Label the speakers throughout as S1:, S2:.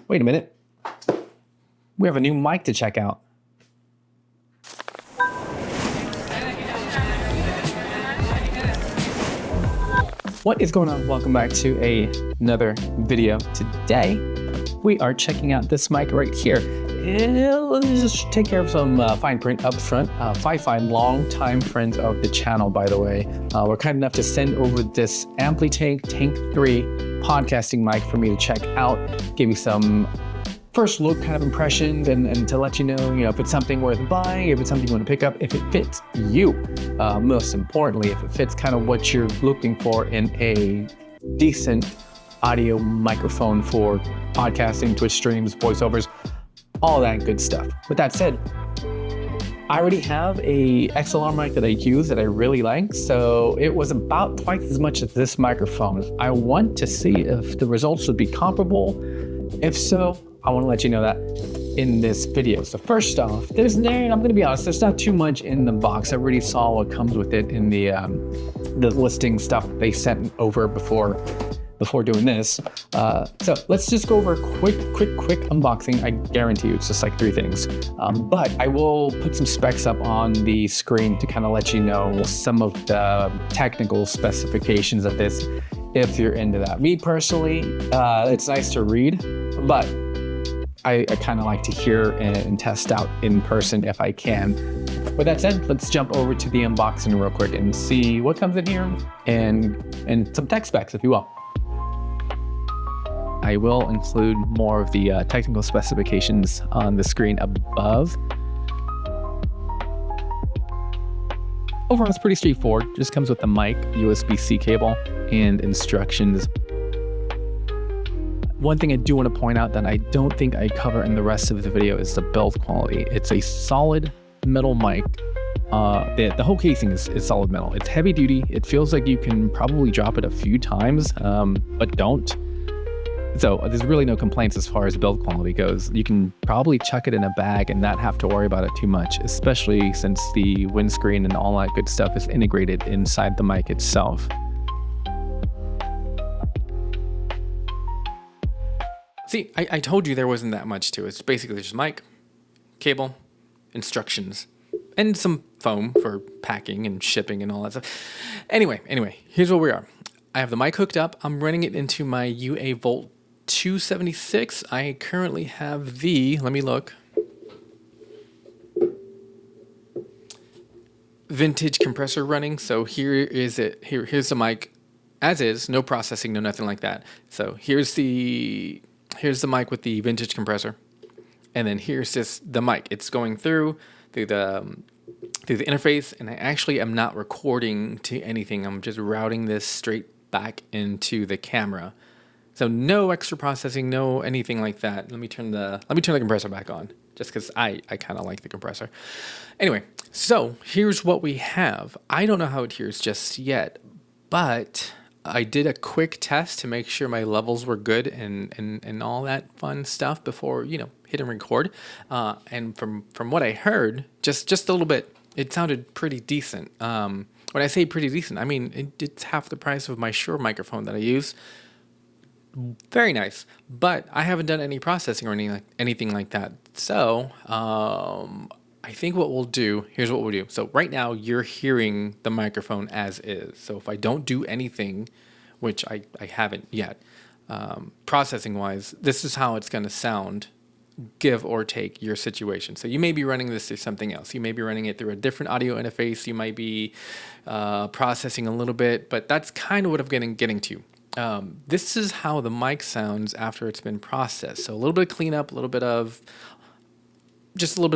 S1: Wait a minute. We have a new mic to check out. What is going on? Welcome back to another video. Today, we are checking out this mic right here. Let's just take care of some fine print up front. FiFine, long-time friends of the channel, by the way. We're kind enough to send over this FiFine Tank3 podcasting mic for me to check out, give you some first look kind of impressions and to let you know, if it's something worth buying, if it's something you want to pick up, if it fits you. Most importantly, if it fits kind of what you're looking for in a decent audio microphone for podcasting, Twitch streams, voiceovers, all that good stuff. With that said, I already have a XLR mic that I use that I really like, so it was about twice as much as this microphone. I want to see if the results would be comparable. If so, I want to let you know that in this video. So first off, I'm going to be honest, there's not too much in the box. I already saw what comes with it in the listing stuff they sent over before doing this. So let's just go over a quick unboxing. I guarantee you it's just like 3 things. But I will put some specs up on the screen to kind of let you know some of the technical specifications of this if you're into that. Me personally, it's nice to read, but I kind of like to hear and test out in person if I can. With that said, let's jump over to the unboxing real quick and see what comes in here and some tech specs, if you will. I will include more of the technical specifications on the screen above. Overall, it's pretty straightforward. Just comes with the mic, USB-C cable, and instructions. One thing I do want to point out that I don't think I cover in the rest of the video is the build quality. It's a solid metal mic. The whole casing is solid metal. It's heavy duty. It feels like you can probably drop it a few times, but don't. So there's really no complaints as far as build quality goes. You can probably chuck it in a bag and not have to worry about it too much, especially since the windscreen and all that good stuff is integrated inside the mic itself. See, I told you there wasn't that much to it. It's basically just mic, cable, instructions, and some foam for packing and shipping and all that stuff. Anyway, here's where we are. I have the mic hooked up. I'm running it into my UA Volt 276. I currently have the, let me look, vintage compressor running. So here is it. Here's the mic as is, no processing, no nothing like that. So here's the mic with the vintage compressor, and then here's the mic. It's going through the interface, and I actually am not recording to anything. I'm just routing this straight back into the camera. So no extra processing, no anything like that. Let me turn the compressor back on, just because I kind of like the compressor. Anyway, so here's what we have. I don't know how it hears just yet, but I did a quick test to make sure my levels were good and all that fun stuff before, hit and record. And from what I heard, just a little bit, it sounded pretty decent. When I say pretty decent, I mean, it's half the price of my Shure microphone that I use. Very nice, but I haven't done any processing or anything like that. So I think what we'll do, here's what we'll do. So right now you're hearing the microphone as is. So if I don't do anything, which I haven't yet, processing wise, this is how it's going to sound, give or take your situation. So you may be running this through something else. You may be running it through a different audio interface. You might be processing a little bit, but that's kind of what I'm getting to. This is how the mic sounds after it's been processed. So a little bit of cleanup, a little bit of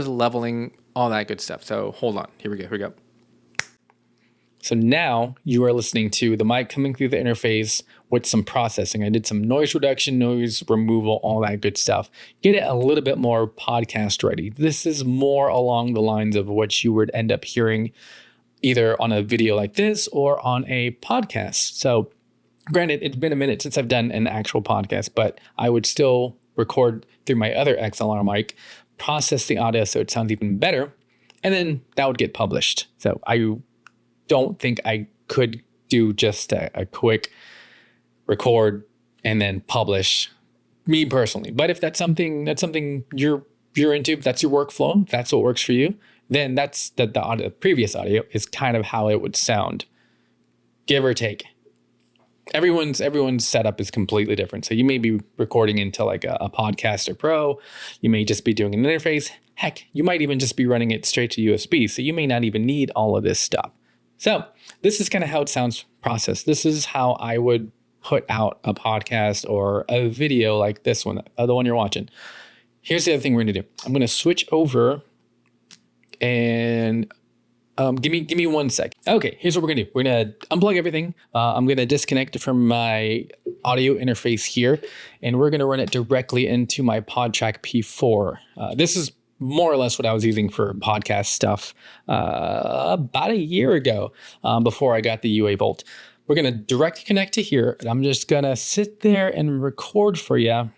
S1: leveling, all that good stuff. So hold on, here we go. So now you are listening to the mic coming through the interface with some processing. I did some noise reduction, noise removal, all that good stuff. Get it a little bit more podcast ready. This is more along the lines of what you would end up hearing either on a video like this or on a podcast. So granted, it's been a minute since I've done an actual podcast, but I would still record through my other XLR mic, process the audio so it sounds even better, and then that would get published. So I don't think I could do just a quick record and then publish me personally. But if that's something you're into, if that's your workflow, if that's what works for you, then that's the previous audio is kind of how it would sound, give or take. Everyone's setup is completely different. So you may be recording into like a Podcaster Pro. You may just be doing an interface. Heck, you might even just be running it straight to USB. So you may not even need all of this stuff. So this is kind of how it sounds processed. This is how I would put out a podcast or a video like this one, the one you're watching. Here's the other thing we're going to do. I'm going to switch over and give me 1 sec. Okay, here's what we're gonna do. We're gonna unplug everything. I'm gonna disconnect from my audio interface here, and we're gonna run it directly into my PodTrak P4. This is more or less what I was using for podcast stuff about a year ago, before I got the UA Volt. We're gonna direct connect to here, and I'm just gonna sit there and record for you,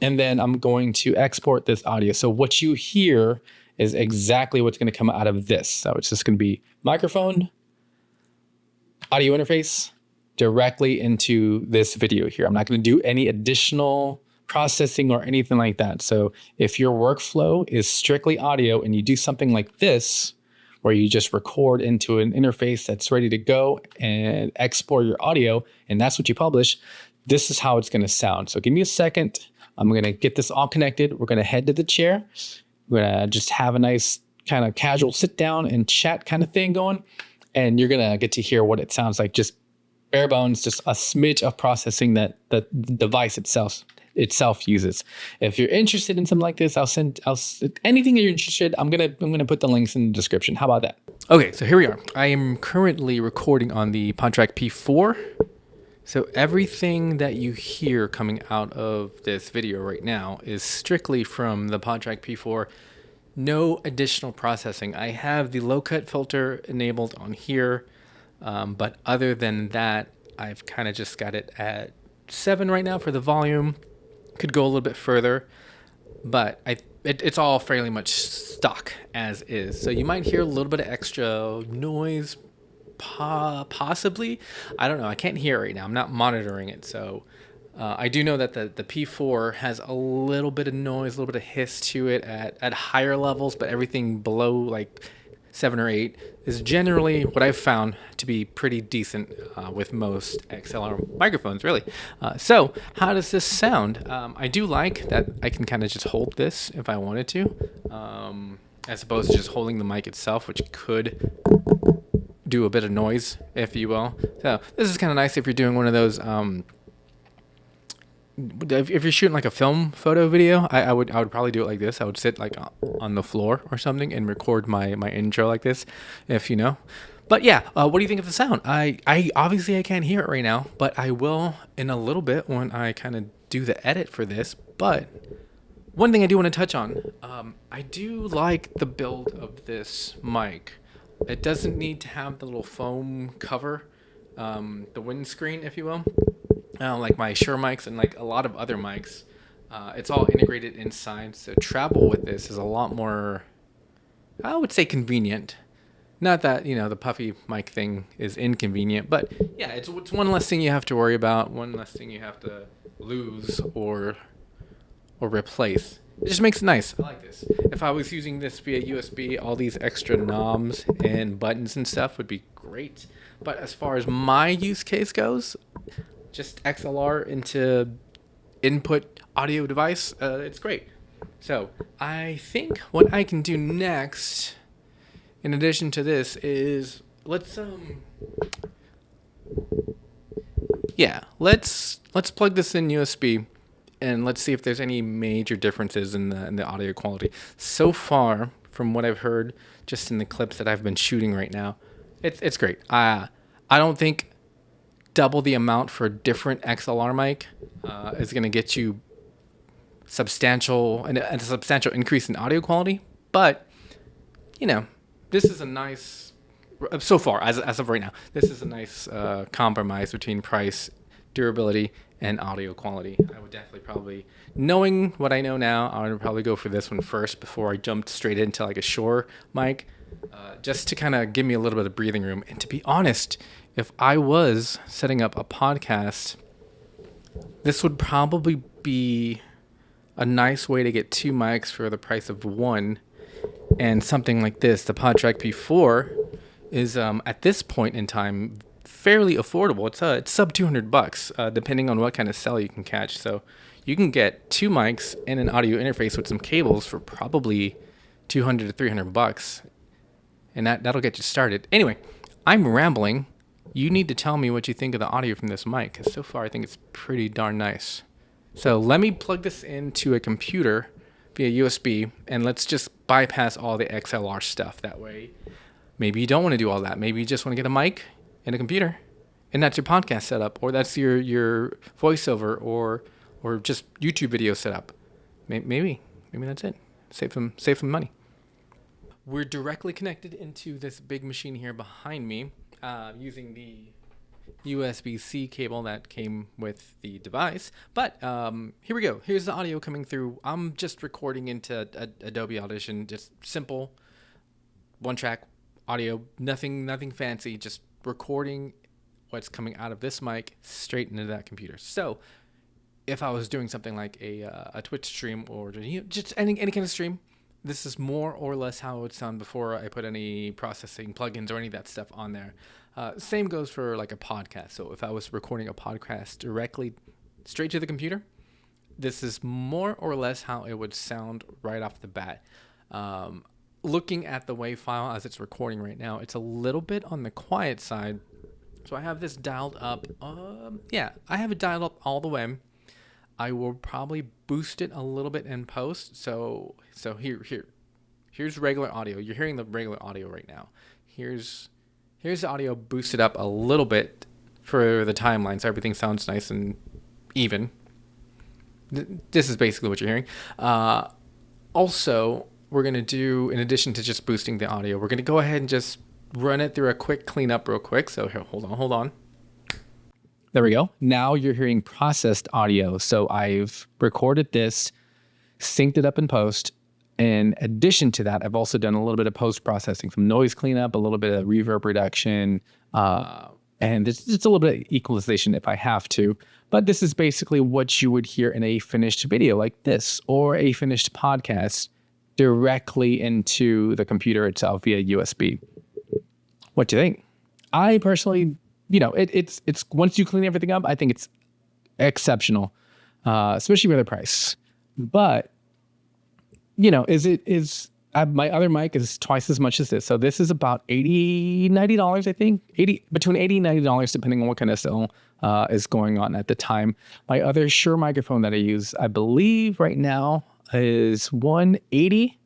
S1: and then I'm going to export this audio. So what you hear is exactly what's going to come out of this. So it's just going to be microphone, audio interface, directly into this video here. I'm not going to do any additional processing or anything like that. So if your workflow is strictly audio and you do something like this, where you just record into an interface that's ready to go and export your audio, and that's what you publish, this is how it's going to sound. So give me a second. I'm going to get this all connected. We're going to head to the chair. We're going to just have a nice kind of casual sit down and chat kind of thing going. And you're going to get to hear what it sounds like, just bare bones, just a smidge of processing that the device itself uses. If you're interested in something like this, I'll anything you're interested. I'm gonna put the links in the description. How about that? Okay, so here we are. I am currently recording on the PodTrak P4. So everything that you hear coming out of this video right now is strictly from the PodTrak P4. No additional processing. I have the low cut filter enabled on here, but other than that, I've kind of just got it at 7 right now for the volume. Could go a little bit further, but it's all fairly much stock as is. So you might hear a little bit of extra noise, possibly. I don't know. I can't hear it right now. I'm not monitoring it. So I do know that the P4 has a little bit of noise, a little bit of hiss to it at higher levels, but everything below like 7 or 8 is generally what I've found to be pretty decent with most XLR microphones, really. So how does this sound? I do like that I can kind of just hold this if I wanted to, as opposed to just holding the mic itself, which could do a bit of noise, if you will. So this is kind of nice if you're doing one of those, if you're shooting like a film photo video, I would probably do it like this. I would sit like on the floor or something and record my intro like this, if you know. But yeah, what do you think of the sound? I obviously I can't hear it right now, but I will in a little bit when I kind of do the edit for this. But one thing I do want to touch on, I do like the build of this mic. It doesn't need to have the little foam cover, the windscreen, if you will. Like my Shure mics and like a lot of other mics, it's all integrated inside. So travel with this is a lot more, I would say, convenient. Not that, the puffy mic thing is inconvenient, but yeah, it's one less thing you have to worry about, one less thing you have to lose or replace. It just makes it nice. I like this. If I was using this via USB, all these extra knobs and buttons and stuff would be great. But as far as my use case goes, just XLR into input audio device, it's great. So I think what I can do next, in addition to this, is let's plug this in USB. And let's see if there's any major differences in the audio quality. So far, from what I've heard, just in the clips that I've been shooting right now, it's great. I don't think double the amount for a different XLR mic is going to get you a substantial increase in audio quality. But this is a nice, so far as of right now, this is a nice compromise between price, durability, and audio quality. I would definitely probably, knowing what I know now, I would probably go for this one first before I jumped straight into like a Shure mic, just to kind of give me a little bit of breathing room. And to be honest, if I was setting up a podcast, this would probably be a nice way to get 2 mics for the price of 1. And something like this, the PodTrak P4, is at this point in time fairly affordable. It's sub $200, depending on what kind of cell you can catch. So you can get 2 mics and an audio interface with some cables for probably $200 to $300, and that'll get you started. Anyway, I'm rambling. You need to tell me what you think of the audio from this mic, because so far I think it's pretty darn nice. So let me plug this into a computer via USB, and let's just bypass all the XLR stuff. That way, maybe you don't want to do all that. Maybe you just want to get a mic and a computer, and that's your podcast setup, or that's your voiceover, or just YouTube video setup. Maybe that's it. Save some money. We're directly connected into this big machine here behind me, using the USB-C cable that came with the device. But here we go. Here's the audio coming through. I'm just recording into Adobe Audition, just simple 1-track audio, nothing fancy, just recording what's coming out of this mic straight into that computer. So if I was doing something like a Twitch stream, or just any kind of stream, this is more or less how it would sound before I put any processing plugins or any of that stuff on there. Same goes for like a podcast. So if I was recording a podcast directly straight to the computer, this is more or less how it would sound right off the bat. Looking at the WAV file as it's recording right now, it's a little bit on the quiet side. So I have this dialed up. I have it dialed up all the way. I will probably boost it a little bit in post. So here's regular audio. You're hearing the regular audio right now. Here's the audio boosted up a little bit for the timeline, so everything sounds nice and even. This is basically what you're hearing. Also, we're going to do, in addition to just boosting the audio, we're going to go ahead and just run it through a quick cleanup real quick. So here, hold on. There we go. Now you're hearing processed audio. So I've recorded this, synced it up in post. In addition to that, I've also done a little bit of post-processing, some noise cleanup, a little bit of reverb reduction, and it's a little bit of equalization if I have to. But this is basically what you would hear in a finished video like this, or a finished podcast directly into the computer itself via USB. What do you think? I personally, it's once you clean everything up, I think it's exceptional, especially for the price. But my other mic is twice as much as this. So this is about $80, $90, I think. Between $80 and $90, depending on what kind of cell is going on at the time. My other Shure microphone that I use, I believe right now, is $180.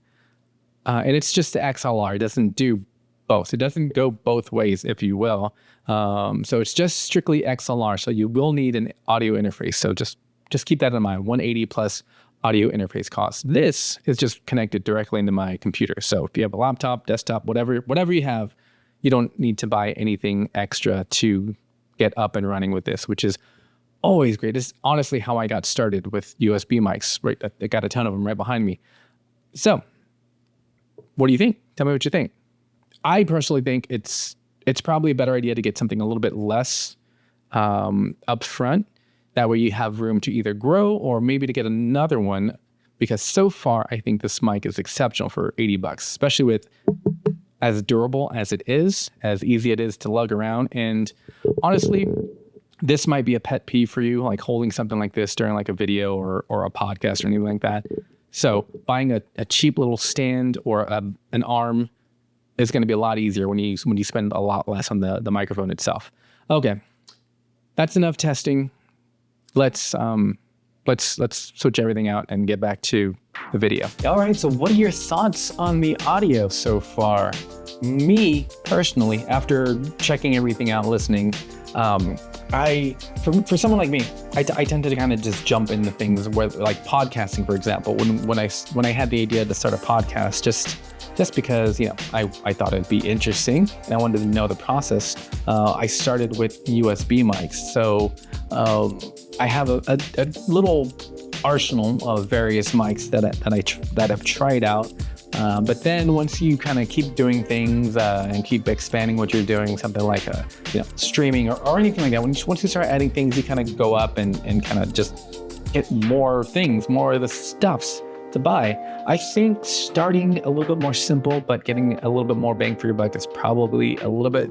S1: And it's just the XLR. It doesn't do both. It doesn't go both ways, if you will. So it's just strictly XLR. So you will need an audio interface. So just keep that in mind. $180 plus audio interface cost. This is just connected directly into my computer. So if you have a laptop, desktop, whatever you have, you don't need to buy anything extra to get up and running with this, which is always great. It's honestly how I got started with USB mics. Right, I got a ton of them right behind me. So, what do you think? Tell me what you think. I personally think it's probably a better idea to get something a little bit less up front. That way you have room to either grow or maybe to get another one, because so far I think this mic is exceptional for $80, especially with as durable as it is, as easy it is to lug around. And honestly, this might be a pet peeve for you, like holding something like this during like a video or a podcast or anything like that. So buying a cheap little stand or an arm is going to be a lot easier when you spend a lot less on the microphone itself. Okay, that's enough testing. Let's switch everything out and get back to the video. All right, so what are your thoughts on the audio so far? Me, personally, after checking everything out, listening, for someone like me, I tend to kind of just jump into things where, like podcasting, for example, when I had the idea to start a podcast, just because, I thought it'd be interesting and I wanted to know the process. I started with USB mics. So I have a little arsenal of various mics that I've tried out. But then once you kind of keep doing things and keep expanding what you're doing, something like streaming or anything like that, once you start adding things, you kind of go up and kind of just get more things, more of the stuffs to buy. I think starting a little bit more simple, but getting a little bit more bang for your buck is probably a little bit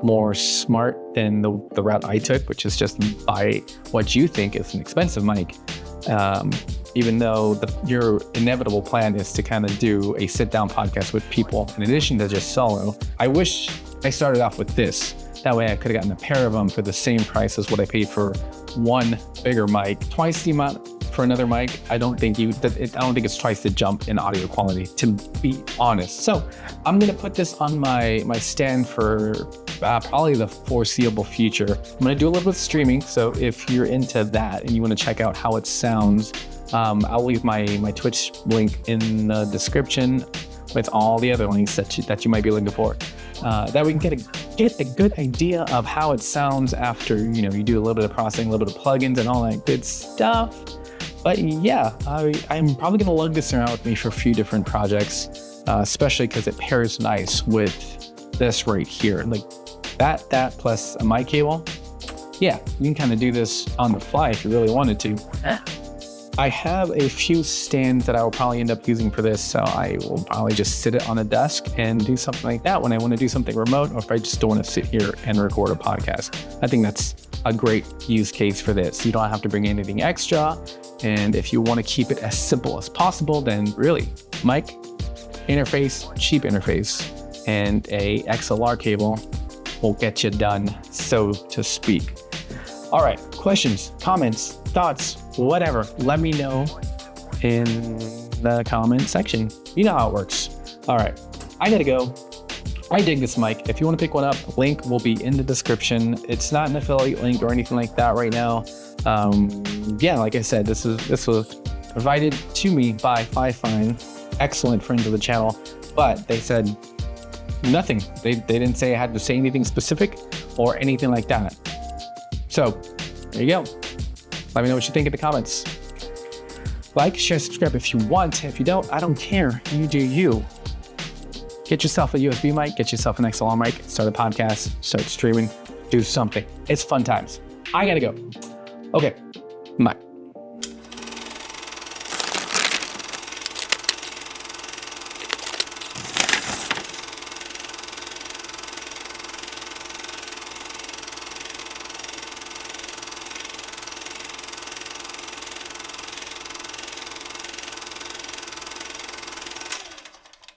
S1: more smart than the route I took, which is just buy what you think is an expensive mic. Even though your inevitable plan is to kind of do a sit-down podcast with people in addition to just solo. I wish I started off with this. That way I could have gotten a pair of them for the same price as what I paid for one bigger mic, twice the amount for another mic. I don't think it's twice the jump in audio quality, to be honest. So I'm gonna put this on my stand for probably the foreseeable future. I'm gonna do a little bit of streaming. So if you're into that and you wanna check out how it sounds, I'll leave my Twitch link in the description with all the other links that you might be looking for. That we can get a good idea of how it sounds after you do a little bit of processing, a little bit of plugins and all that good stuff. But yeah, I'm probably gonna lug this around with me for a few different projects, especially because it pairs nice with this right here. Like that plus a mic cable. Yeah, you can kind of do this on the fly if you really wanted to. I have a few stands that I will probably end up using for this, so I will probably just sit it on a desk and do something like that when I want to do something remote, or if I just don't want to sit here and record a podcast. I think that's a great use case for this. You don't have to bring anything extra, and if you want to keep it as simple as possible, then really, mic, interface, cheap interface, and a XLR cable will get you done, so to speak. All right, questions, comments, thoughts, whatever, let me know in the comment section. You know how it works. All right, I gotta go. I dig this mic. If you want to pick one up, link will be in the description. It's not an affiliate link or anything like that right now. Yeah, like I said, this was provided to me by FiFine, excellent friends of the channel, but they said nothing. They didn't say I had to say anything specific or anything like that. So there you go. Let me know what you think in the comments. Like, share, subscribe if you want. If you don't, I don't care. You do you. Get yourself a USB mic, get yourself an XLR mic, start a podcast, start streaming, do something. It's fun times. I gotta go. Okay, bye.